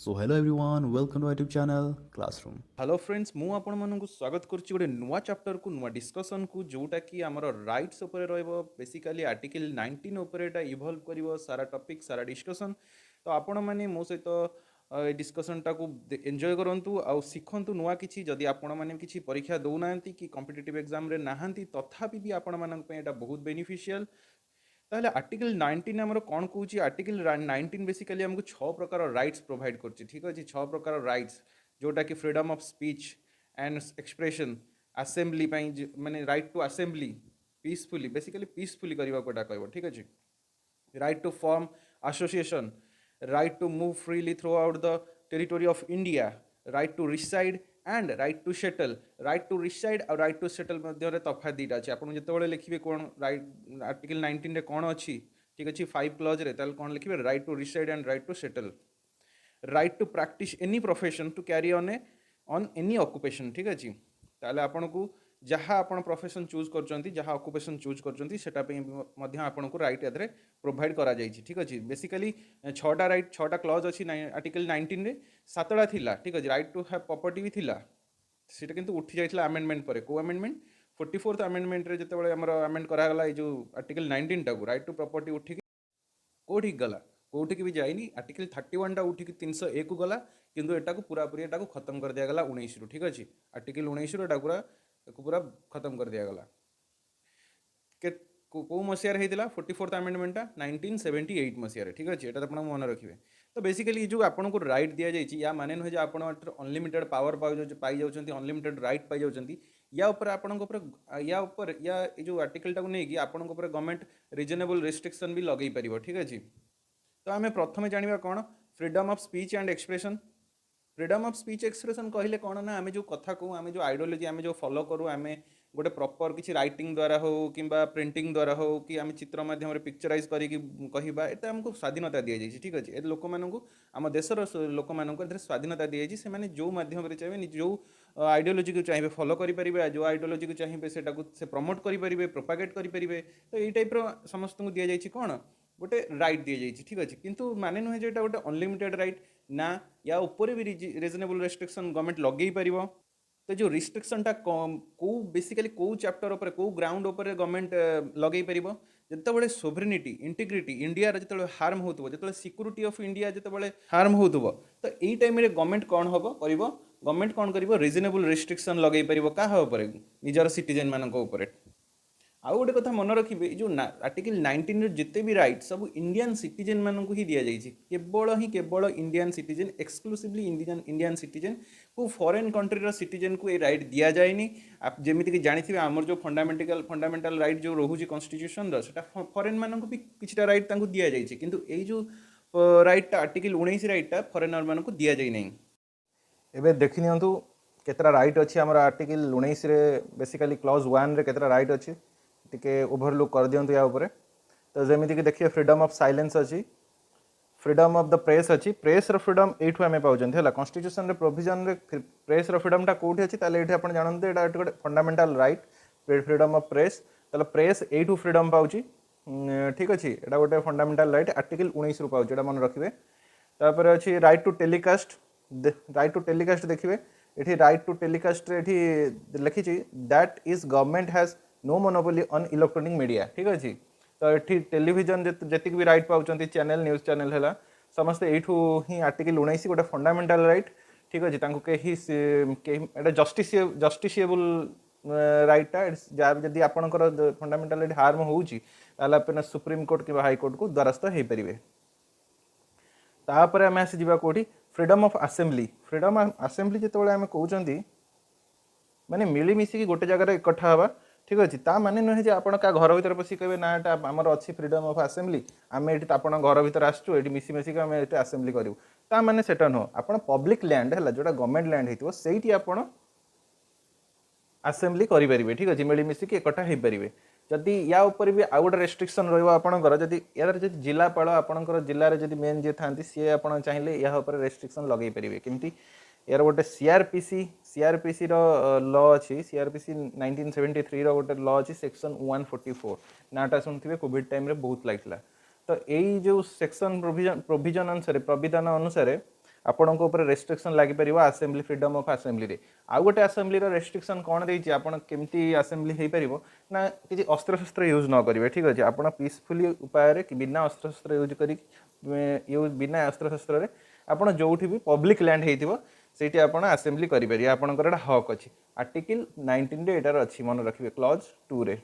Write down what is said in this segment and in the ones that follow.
So hello everyone, welcome to our YouTube channel Classroom. Hello friends मु आपण मानकु स्वागत करुच्ची गोटे नुआ चैप्टर को नुआ डिस्कशन को जोटा कि आमर राइट्स उपरे रहइबो बेसिकली आर्टिकल 19 उपरे एटा इवॉल्व करिवो सारा टॉपिक सारा डिस्कशन तो आपण माने मो सहित डिस्कशन टा को एंजॉय करंतु आ सिखंतु नुआ किछि जदि आपण माने किछि परीक्षा दउनांती कि कॉम्पिटिटिव एग्जाम रे नाहांती तथापि भी आपण मानक पे एटा बहुत बेनिफिशियल ताहले आर्टिकल 19 आमर कौन कहूँ आर्टिकल 19 बेसिकली आमको 6 प्रकार राइट्स प्रोवाइड करछि ठीक अछि 6 प्रकार राइट्स जोटा कि freedom of speech and expression assembly माने right to assembly peacefully basically peacefully करबा कोटा कहबो ठीक अछि right to form association right to move freely throughout the territory of India right to reside and right to settle right to reside और right to settle मध्य तफात दुईटा अच्छे आपको जिते लिखे कौन राइट आर्टिकल 19 रे कौन अच्छी ठीक अच्छे 5 क्लज रे कौन लिखे right to reside and right to settle right to practise any profession to carry on any occupation ठीक अच्छे ताले आपन को जहाँ आप प्रोफेशन चूज कर जहाँ ऑक्युपेशन चूज कर आपन को राइट याद प्रोवाइड करा जाइछि ठीक अच्छे बेसिकली 6टा राइट 6टा क्लज अच्छी आर्टिकल 19 रे 7टा थिला ठीक अच्छे राइट टू हैव प्रॉपर्टी भी थिला सीटा किंतु उठी जाइथिला अमेंडमेंट पर को अमेंडमेंट 44th अमेंडमेंट रे जते बळे हमर अमेंड करागला ए जो आर्टिकल 19 टा को राइट टू प्रॉपर्टी उठी कोठी गला कोठी की भी जाइनी आर्टिकल 31 टा उठी 301 को गला किंतु एटा को पूरा पूरी एटा को खत्म कर दिया गला 19 रु ठीक अछि आर्टिकल 19 रु एटा पूरा खत्म कर दिया गला के को मसियार हेतिला 44th अमेंडमेंट टा 1978 मसियार ठीक अछि एटा आपण मन रखिबे तो बेसिकली जो आपन को राइट दिया जाइछि या माने न जे आपण अनलिमिटेड पावर पाई जाउछंती अनलिमिटेड राइट पाई जाउछंती या ऊपर आपण को ऊपर या जो आर्टिकल टा को नै कि आपण को ऊपर गवर्नमेंट रिजनेबल रेस्ट्रिक्शन भी लगै परिबो ठीक अछि तो आम प्रथम जाना कौन freedom of speech and expression freedom of speech expression कहले कौन ना आम जो कथा कहूँ आम जो आइडियोलॉजी आम जो फॉलो करूँ आम गोटे प्रॉपर किसी राइटिंग द्वारा हो कि प्रिंटिंग द्वारा हो कि आम चित्र माध्यम पिक्चराइज करके कहवा ये आमको स्वाधीनता दी जाए ठीक अच्छे लोक मानू आम देशर लोक मानक स्वाधीनता दी जाए से जो माध्यम चाहिए जो आइडियोलॉजी को चाहिए फॉलो करेंगे जो आइडियोलॉजी को चाहिए से प्रमोट करेंगे प्रोपागेट करेंगे तो ये टाइप समस्त को दि जाए कौन गोटे राइट दी जाए ठीक अच्छे किंतु माने नुहे जो गोटे अनलिमिटेड राइट ना या ऊपर भी रिजनेबल रेस्ट्रिक्शन गवर्नमेंट लगे पार तो जो रिस्ट्रिक्शन टा कौ बेसिकली कौ चैप्टर उपर कौ ग्राउंड उपर गवर्नमेंट लगे पार जिते सोभरेनिटी इंटीग्रिटी इंडिया जो हार्म होतबो जिते सिक्योरिटी ऑफ इंडिया जिते हार्म होतबो तो यही टाइम रे गवर्नमेंट कौन हम करिवो गवर्नमेंट कौन करिवो रिजनेबल रेस्ट्रिक्शन लगे पार क्या उपर निजर सिटीजन मानक उपर आउ गोटे कथा मन रखिए जो आर्टिकल 19 जिते भी राइट सब इंडियन सिटीजन मानक ही दि जाइए केवल Indian citizen exclusively Indian citizen को फॉरेन कंट्रीर सिटीजन को ये राइट दि जाएनी आप जमीक जानी आमर जो फंडामेंटाल राइट जो रोचे कन्स्टिट्यूशन से फॉरेन मानक भी किसी राइट दि जाइए किंतु यही जो राइटा आर्टिकल 19 राइटा फॉरेनर मानक दि जाए नहीं एबे देखि नियंतु केतरा राइट अच्छी आम आर्टिकल 19 रे बेसिकली क्लॉज 1 रे केतरा राइट अच्छी टिके ओभरलुक कर दियंतु या ऊपर तो जमीती कि देखिए फ्रीडम ऑफ साइलेंस अच्छी फ्रीडम ऑफ द प्रेस अच्छी प्रेस रो फ्रीडम एठू आमे पाउछन है कॉन्स्टिट्यूशन रे प्रोविजन रे प्रेस रो फ्रीडम टा कोठी अच्छी ताले एठी आपण जानते एटा गोटे fundamental right freedom of press ताले प्रेस एठू फ्रीडम पाउची ठीक अच्छी एटा गोटे फंडामेंटल राइट आर्टिकल 19 रु पाउची एटा मन रखिबे तापर अच्छी राइट टू टेलीकास्ट देखिए ये राइट टू टेलीकास्ट ये लिखी that is government has no monopoly on electronic media ठीक अच्छे तो ये टेलीविजन जी भी राइट पाँच चैनल न्यूज चैनल है समस्ते यू ही आर्टिकल 19 गोटे फंडामेंटल राइट ठीक अच्छे कहीं जस्टिसिएबल राइटा जदि आपंकर फंडामेंटल राइट हार्म होने सुप्रीम कोर्ट कि हाईकोर्ट को द्वारस्थ हो पारे तापर आम आसीजा कौटी फ्रीडम ऑफ असेंबली जो आम कहते माने मिलमिशिकी गोटे जगह इकट्ठा हवा ठीक अच्छे ता माने नुहे आप घर भर पशि कहे ना एटा आमर अच्छी फ्रीडम ऑफ असेंबली आम ये आप घर भर आसचु ये मिशिमिशिक आम ये असेंबली करूँ ता माने सेटा नुह आप पब्लिक लैंड है जोटा गवर्नमेंट लैंड होती से आप असेंबली करेंगे ठीक अच्छे मिलमिशिकी इकट्ठा हो पारे जदि या ऊपर भी आउ गोटे रेस्ट्रिक्शन रहा जदि यार जिलापाल आपंकर जिले में मेन जी था सी आप चाहिए या रेस्ट्रिक्शन लगे पारे केमती यार गोटे सीआरपीसी लॉ अच्छी सीआरपीसी 1973 गोटे लॉ अच्छी सेक्शन 144 नाटा शुणुवे कोविड टाइम रे बहुत लगता तो यही जो सेक्शन प्रोविजन अनुसार प्रविधान अनुसार ଆପଣଙ୍କ ଉପରେ ରେଷ୍ଟ୍ରିକ୍ସନ୍ ଲାଗିପାରିବ ଆସେମ୍ବଲି फ्रीडम ऑफ आसेम्बली आउ गोटे आसेम्बली रेस्ट्रिक्शन कौन देती आपन केमती आसेम्बली हो पार ना किसी अस्त्रशस्त्र यूज न करेंगे ठीक अच्छे आप पीसफुली उपाय बिना अस्त्रशस्त्र यूज कर बिना अस्त्रशस्त्र आप जो भी पब्लिक लैंड हो ସେଇଠି ଆପଣ ଆସେମ୍ବଲି କରିପାରିବେ ଆପଣଙ୍କର ଏଟା ହକ୍ ଅଛି ଆର୍ଟିକଲ 19 ରେ ଏଟାର ଅଛି ମନେ ରଖିବେ କ୍ଲଜ 2 ରେ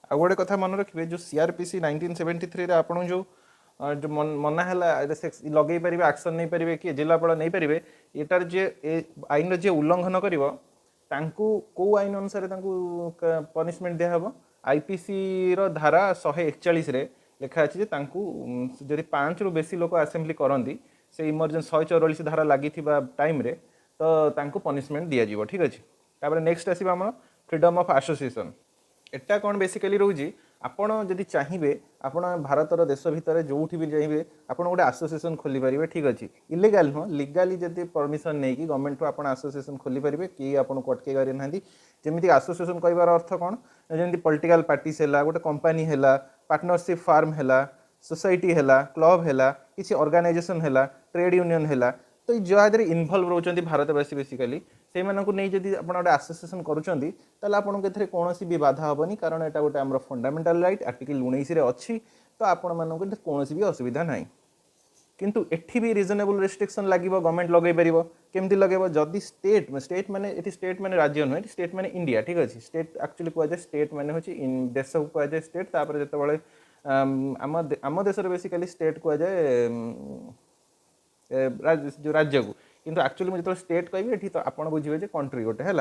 ଆଉ ଗୋଟେ କଥା ମନେ ରଖିବେ जो सीआरपीसी 1973 ରେ ଆପଣ जो ମନା ହେଲା ଲଗେଇ ପାରିବେ ଆକ୍ସନ ନେଇ ପାରିବେ କି ଜିଲ୍ଲାପାଳ ନେଇ ପାରିବେ ଏଟାର ଯେ ଆଇନର ଯେ ଉଲ୍ଲଂଘନ କରିବ ତାଙ୍କୁ କୋଉ ଆଇନ ଅନୁସାରେ ତାଙ୍କୁ ପନିଶମେଣ୍ଟ ଦିଆ ହେବ आईपीसी ର ଧାରା 141 ରେ ଲେଖା ଅଛି ଯେ ତାଙ୍କୁ ଯଦି 5 ରୁ ବେଶୀ ଲୋକ ଆସେମ୍ବଲି କରନ୍ତି से इमरजेंसी 144 धारा लगी टाइम रे तो तांको पनिशमेंट दिया जीवो ठीक अच्छे तापर नेक्स्ट आसीबा हम फ्रीडम ऑफ एसोसिएशन एटा कौन बेसिकली रोजी आपण जदि चाहिए आपण भारतर देश भितर जोठी भी चाहिए आपण गोटे एसोसिएशन खोली पारिबे ठीक अच्छे इलीगल नुह लीगाली जदि परमिशन नहीं कि गवर्नमेंट आपण एसोसिएशन खोली पारिबे कि आपण को अटके पारि नांती जेमिति एसोसिएशन कहबार अर्थ कौन जेमिति पॉलिटिकल पार्टीज हैला गोटे कंपनी हैला पार्टनरशिप फार्म हैला सोसाइटी हैला क्लब हैला किसी ऑर्गेनाइजेशन हैला ट्रेड यूनियन हैला तो जहाँ इनवल्व रोचंती भारतवासी बेसिकली से नहीं जदि आप गोटे एसोसिएशन करुँच कौन भी बाधा हेनी कारण यहाँ गोटे आम फंडामेंटाल राइट आर्टिकल 19 रे अच्छी तो आपण मानक कौन भी असुविधा ना किंतु एठी भी रिजनेबल रेस्ट्रिक्शन लगे गवर्नमेंट लगे पार केमती लगे जदि स्टेट माने स्टेट माने राज्य नुहे स्टेट माने इंडिया ठीक अच्छे स्टेट एक्चुअली कहुए स्टेट माने हूँ देश को कहुए स्टेट तापर जो आम देश बेसिकली स्टेट कहुए जो राज्य को किंतु एक्चुअली मुझे स्टेट कहि ये तो आप बुझे कंट्री गोटे है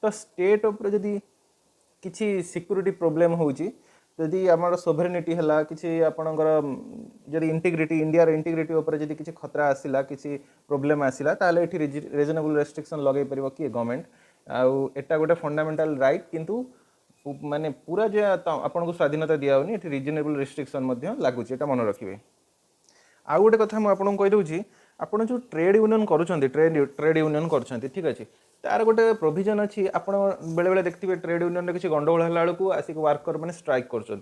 तो स्टेट उपर जदि किसी सिक्योरिटी प्रोब्लेम होची जदि आम सोभरेनिटी है किसी आपणकर जदि इंटीग्रिटी इंडिया इंटीग्रिटी उपर जदि किसी खतरा आसला किसी प्रोब्लेम आसला ताले एठी रिजनेबल रेस्ट्रिक्शन लगे पारिबो कि गवर्नमेंट आउ एटा गोटे फंडामेंटाल राइट किंतु माने पूरा जो आपन को स्वाधीनता दिया होनी एठी रिजनेबल रेस्ट्रिक्शन मध्य लागुची एटा मन रखिबे आउ गोटे कथा मुझे आपको कही दूसरी आपड़ जो ट्रेड यूनियन करुँच ट्रेड यूनियन कर ठीक अच्छे तार गोटे प्रोविजन अच्छी आप बेले बेले देखते ट्रेड यूनियन किसी गंडगोल है बेलू आसिक वर्कर मैंने स्ट्राइक कर तो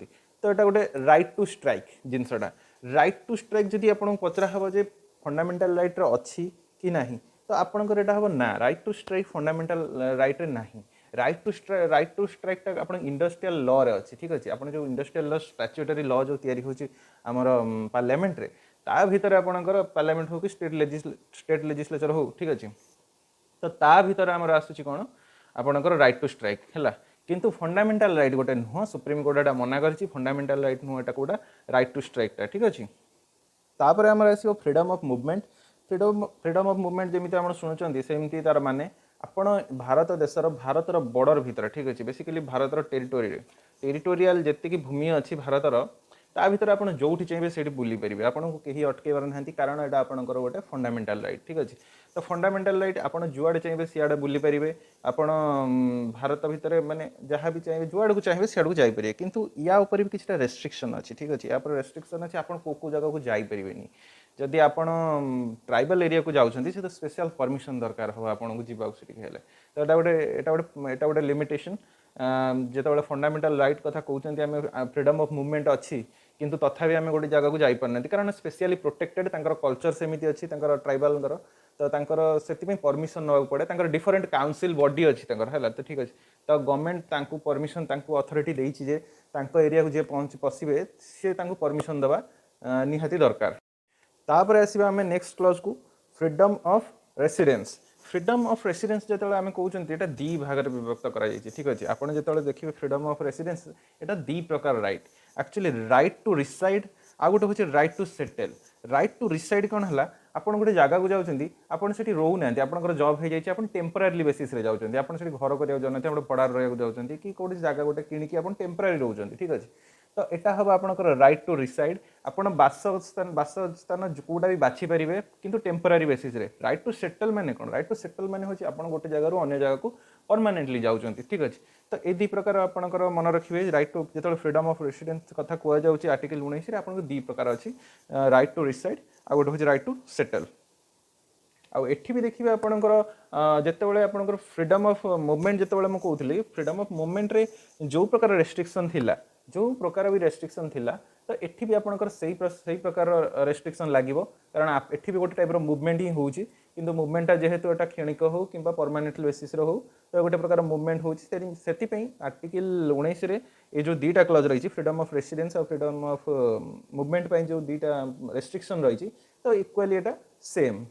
यहाँ गोटे राइट टू स्ट्राइक जिनसटा राइट टू स्ट्राइक जदि आपको पचरा हम जे फंडामेंटाल राइट अच्छी कि ना तो आपंकर यहाँ हम ना right to strike fundamental right रे ना राइट टू स्ट्राइक टा आप इंडस्ट्रियल लॉ रे अच्छी ठीक अच्छे आप जो इंडस्ट्रियल लॉ स्टैट्यूटरी लॉ जो तैयारी होची आमर पार्लियामेंट रे ता भीतर आपणकर पार्लियामेंट हो कि स्टेट लेजिस्लेचर हो ठीक अच्छे तो ता भीतर आमर आसूची कौन आपणकर राइट टू स्ट्राइक है किंतु फंडामेंटाल राइट गोटे नुह सुप्रीम कोर्ट एटा मना करछि फंडामेंटाल राइट नुह एटा कोडा राइट टू स्ट्राइक टा ठीक अच्छे तापर आमर आसीबो freedom of movement freedom of movement जेमिति हम शुणुचंती सेमिति तार माने आपण भारत देशर भारतर बॉर्डर भीतर ठीक अच्छे बेसिकली भारतर टेरिटोरियल जेतिकी भूमि अच्छी भारतर ता भीतर आप जो चाहिए से बुली पारे आपको कहीं अटकेबार ना कारण यहाँ आपंकर गोटे फंडामेंटाल राइट ठीक अच्छे तो फंडामेंटाल राइट आप जुआड़े चाहिए सियाड़े बुली पारे आपण भारत भितर माने जहाँ भी चाहिए जुआड़ को चाहिए सियाड़ को जापर कितु या उपर भी किसी रेस्ट्रिक्शन अच्छी ठीक अच्छे यहाँ रेस्ट्रिक्शन अच्छे आप जगह को जापरेनि जदि आप ट्राइबल एरिया को जाऊँच तो स्पेशल परमिशन दरकार हम आपको जावाक तो यहाँ गोटे लिमिटेशन जो फंडामेंटाल राइट कथा कहते हैं फ्रीडम ऑफ मूवमेंट अच्छी किंतु तथापि आम गोटे जगह को जापारना कारण स्पेशली प्रोटेक्टेड कल्चर सेमती अच्छी ट्राइबल तो से परमिशन ना पड़े डिफरेंट काउंसिल बॉडी अच्छी है तो ठीक अच्छे तो गवर्नमेंट परमिशन अथॉरिटी देछि जे एरिया को जे पशिबे सी परमिशन देवा निहाती दरकार तापर आसीबा आमे नेक्स्ट क्लॉज को freedom of residence freedom of residence जो आम कहते दी भाग में विभक्त कर ठीक अच्छे आपड़ जो देखिए फ्रीडम ऑफ रेसिडेंस यहाँ दी प्रकार right actually right to reside आ गोटे हूँ right to settle right to reside कौन है आप गोटे जगह को जाऊँगी आपड़ से रोना आपंकर जॉब हो जाए टेम्परारी बेसिस जाऊँगी आप घर कराया जाऊँगी आप भड़ा रहा जाऊँगी कि कौटे जगह गोटे किणिकी आप टेम्परारी रोच ठीक अच्छे तो यहाँ हम आपंकर राइट टू रिसाइड आपड़ बासस्थान कौटा भी बाछि पारे किंतु temporary basis right to settle माने कौन राइट टू सेटल माने होची आपण गोटे जगह अन्य जगह को परमानेंटली जाऊँगी ठीक अच्छे तो ये दी प्रकार आपंकर मन रखिए राइट टू जो फ्रीडम ऑफ रेसिडेंस कथा कहुच्छे आर्टिकल 19 रे आपको दी प्रकार अच्छी राइट टू रिसाइड आ गोटे हूँ राइट टू सेटल आउ एठी भी देखिए आपंकर जितेबाला आपंकर फ्रीडम ऑफ मूवमेंट जितेबाला मुझे कहूली फ्रीडम ऑफ मूवमेंट रे जो प्रकार रेस्ट्रिक्शन थिला जो प्रकार भी रेस्ट्रिक्शन थिला तो एठी भी आपनकर सही प्रकार रेस्ट्रिक्शन लागिवो कारण एठी भी गोटे टाइप मुवमेंट ही होउची किंतु मुवमेंटा जेहेतु एटा क्षणिक हो किंबा परमानेंट बेसिस रो हो तो गोटे प्रकार मुवमेंट होउची सेति पई आर्टिकल 19 रे ए जो दीटा क्लॉज रही फ्रीडम ऑफ रेसिडेंस और फ्रीडम ऑफ मुवमेंट पई जो दीटा रेस्ट्रिक्शन रही तो इक्वली एटा सेम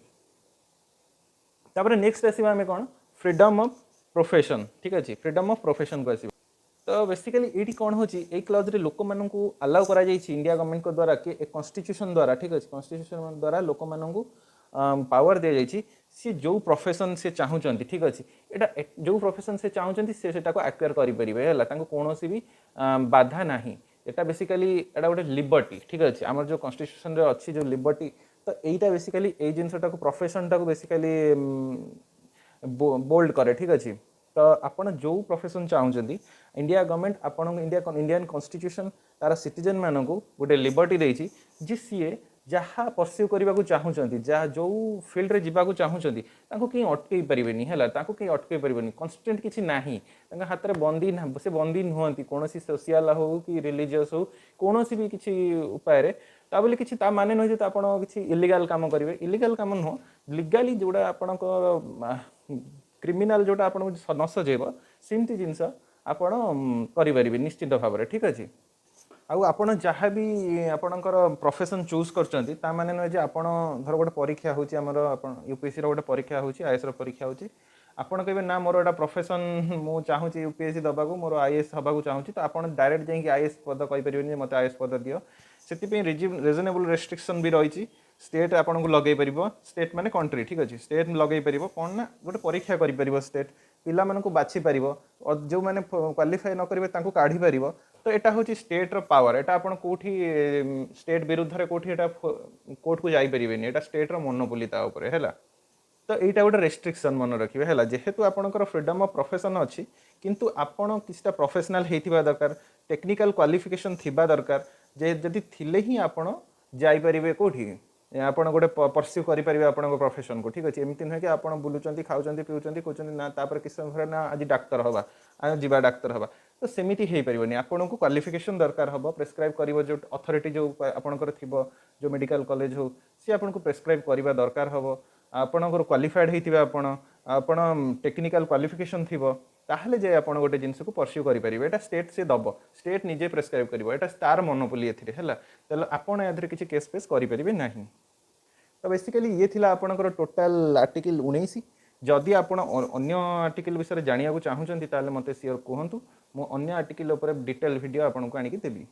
तापर नेक्स्ट आसीबा हमें कोन फ्रीडम ऑफ प्रोफेशन ठीक अछि फ्रीडम ऑफ प्रोफेशन को आसीबा तो बेसिकली ये कौन हो क्लज रे लोक मानू अलाउ करा इंडिया गवर्नमेंट को द्वारा कि एक कॉन्स्टिट्यूशन द्वारा ठीक अच्छे कॉन्स्टिट्यूशन द्वारा लोक मानू पावर दि जाइए सी जो प्रोफेशन से चाहूँगी ठीक अच्छे यहाँ जो प्रोफेशन से चाहूँगी से आक्वायर करें कौन भी बाधा ना यहाँ बेसिकली एटा गोटे लिबर्टी ठीक अच्छे आम जो कॉन्स्टिट्यूशन अच्छी जो लिबर्टी तो यहीटा बेसिकली ये जिनटा प्रोफेशन टाक बेसिकली बोल्ड करे ठीक अच्छे तो आपण जो प्रोफेशन चाहूँगी इंडिया गवर्नमेंट आपण इंडियन कॉन्स्टिट्यूशन तार सिटीजन मानक गोटे लिबर्टी देछि जे सीए जहाँ परस्यू करने को चाहूँगी जहाँ जो फिल्ड रे जीवा चाहूँगी कहीं अटकई पारेनि है कहीं अटकई पारे कन्स्टेंट किसी ना हाथ में बंदी से बंदी नुहति कौन सोशियाल हो कि रिलीजियस हो कौन भी किसी उपाय ता बोली किसी ता माने नुहे तो आपड़ किसी इलीगल काम करेंगे इलीगल काम नुह लीगाली जोड़ा आपण क्रिमिनाल जोटा आपन न सजेब सेमती जिनस आपण करें निश्चित भाव में ठीक अच्छे आपण जहाँ भी आपणकर प्रोफेशन चूज कर माने नुहे जे आपण धर गोटे परीक्षा होची हमर यूपीएससी गोटे परीक्षा होची आईएएस परीक्षा होची आपण कहे ना मोर एटा प्रोफेशन मु चाहूँगी यूपीएससी दबा को मोर आईएएस हवा चाहूँगी तो आपण डायरेक्ट जाइए आईएएस पद कहींपरि मत आईएएस पद दियो से रिजनेबल रेस्ट्रिक्शन भी रही स्टेट आपन को लगे पार स्टेट माने कंट्री ठीक अच्छे स्टेट लगे पार कौन ना गोटे परीक्षा कर स्टेट पिला मानक बाछि पार और जो मैंने क्वालिफाई न करेंगे काढ़ी पार तो यहाँ हूँ स्टेट पावर यहाँ आपड़ कौटी स्टेट विरुद्ध में कौटी कोर्ट को जापर यहाँ स्टेट मोनोपोली है तो यहाँ गोटे रेस्ट्रिक्शन मन रखिए है जेहेतु आपंकर फ्रीडम ऑफ प्रोफेशन अच्छी किंतु आपड़ किसी प्रोफेशनल होता दरकार टेक्निकल क्वालिफिकेशन थिबा दरकार जे जदि थिले ही आपड़ जापर कौटी आपड़ गोटे परस्यू करेंगे आपको प्रोफेशन को ठीक अच्छे एमती नुहे कि आप बुलूँ खाऊँ पीऊँ कहते ना तापर किस समय ना आज डाक्तर हवा आज जीवा डाक्तर हवा तो सेमिति हो पारे आपन को क्वालिफिकेशन दरकार हम प्रेस्क्राइब कर जो अथॉरिटी जो आपंकर थी जो मेडिकल कॉलेज हो सी आपन को प्रेस्क्राइब करवा दरकार हम आपंकर क्वालिफाइड होते आपण टेक्निकल क्वालिफिकेशन थी ताहले जे आपण गोटे जिनस को परस्यू करेंगे यहाँ स्टेट से दब स्टेट निजे प्रेस्क्राइब कर यहाँ तार मोनोपोली है आपड़ या किसी केस फेस करेंगे ना तो बेसिकली ये थिला आपणकर टोटाल आर्टिकल 19 जदि आपण अन्य आर्टिकल विषय जानिया चाहूँगी ताले मते सियोर कहतु मु अन्य आर्टिकल डिटेल वीडियो आपको आनिकी देबी।